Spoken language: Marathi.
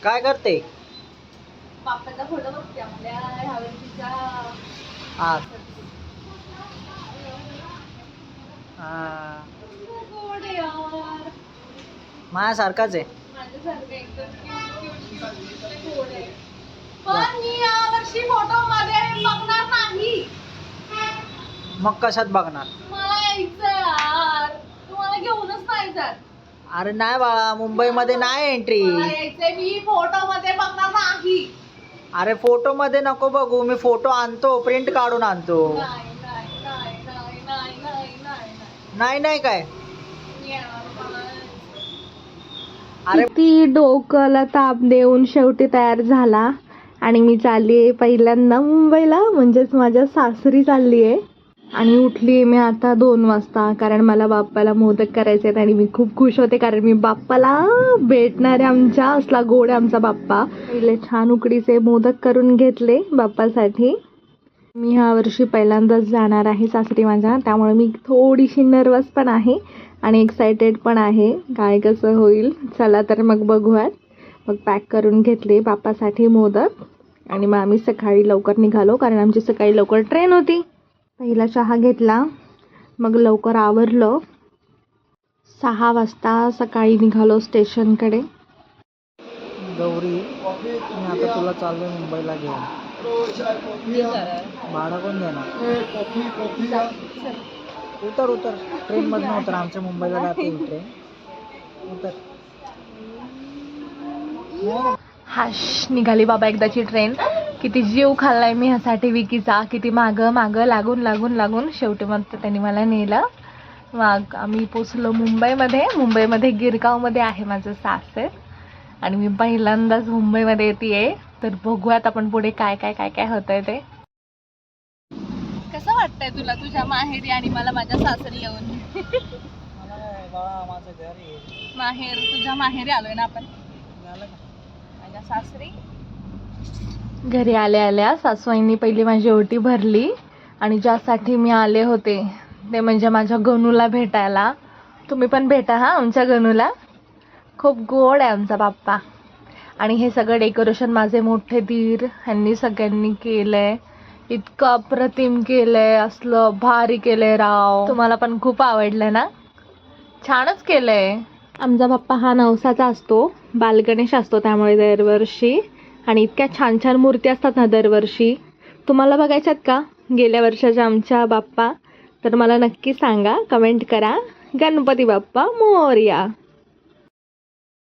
काय करते? बाप्पाचा फोटो बघते आपल्या ह्या वर्षीचा. हा गोड यार, माझ्यासारखाच आहे. माझ्यासारखं एकदम क्यूट गोड आहे. पण मी या वर्षी फोटो मध्ये बघणार नाही. मग कशात बघणार? मला यायचं यार, तुम्हाला घेऊनच नाही जात. अरे नाही बाळा, मुंबईमध्ये नाही एंट्री. मला यायचंय, मी फोटो मध्ये बघणार नाही. अरे फोटो मध्ये नको बघू, मी फोटो आणतो, प्रिंट काढून आणतो. नाही नाही नाही नाही नाही नाही नाही नाही नाही काय? मी येणार मला. अरे ती डोक्याला ताप देऊन शेवटी तयार झाला आणि मी चालली आहे पहिल्यांदा मुंबईला, म्हणजेच माझ्या सासरी चालली आहे. आणि उठली आहे मी आता 2 वाजता, कारण मला बाप्पाला मोदक करायचे आहेत आणि मी खूप खुश होते कारण मी बाप्पाला भेटणार आहे. आमच्या असला गोड आहे आमचा बाप्पा. पहिले छान उकडीचे मोदक करून घेतले बाप्पासाठी. मी ह्या वर्षी पहिल्यांदाच जाणार आहे सासरी माझ्या, त्यामुळे मी थोडीशी नर्वस पण आहे आणि एक्सायटेड पण आहे, काय कसं होईल. चला तर मग बघूयात. मग पॅक करून घेतले बाप्पासाठी मोदक आणि मग आम्ही सकाळी लवकर निघालो, कारण आमची सकाळी लवकर ट्रेन होती. पहिला चहा घेतला, मग लवकर आवरलं. 6 वाजता सकाळी निघालो स्टेशनकडे. गौरी, मी आता तुला चाललोय मुंबईला घेऊन. भाडं कोण देणार? उतर उतर, ट्रेन मधनं उतर. आमच्या मुंबईला जाते ट्रेन. उतर. हाश, निघाली बाबा एकदाची ट्रेन. किती जीव खाल्लाय मी ह्यासाठी विकीचा, किती मागं मागं लागून लागून लागून शेवटी मग त्यांनी मला नेलं. मग आम्ही पोचलो मुंबईमध्ये. मुंबईमध्ये गिरगावमध्ये आहे माझं सासर आणि मी पहिल्यांदाच मुंबईमध्ये येते. तर बघूयात आपण पुढे काय काय काय काय होतंय ते. कसं वाटतंय तुला तुझ्या माहेरी आणि मला माझ्या सासरी येऊन? बाळा, माझं घर आहे. माहेर, तुझ्या माहेरी आलोय ना आपण, झालं का? माझ्या सासरी. घरी आल्या आल्या सासूबाईंनी पहिली माझी ओटी भरली आणि ज्यासाठी मी आले होते ते म्हणजे माझ्या गणूला भेटायला. तुम्ही पण भेटा हा आमच्या गणूला. खूप गोड आहे आमचा बाप्पा. आणि हे सगळं डेकोरेशन माझे मोठे दीर ह्यांनी सगळ्यांनी केलंय. इतकं अप्रतिम केलंय, असलं भारी केलंय राव. तुम्हाला पण खूप आवडलं ना? छानच केलंय. आमचा बाप्पा हा नवसाचा असतो, बालगणेश असतो त्यामुळे दरवर्षी. आणि इतक्या छान छान मूर्ती असतात ना दरवर्षी. तुम्हाला बघायच्यात का गेल्या वर्षाच्या आमच्या बाप्पा? तर मला नक्की सांगा, कमेंट करा. गणपती बाप्पा मोरया.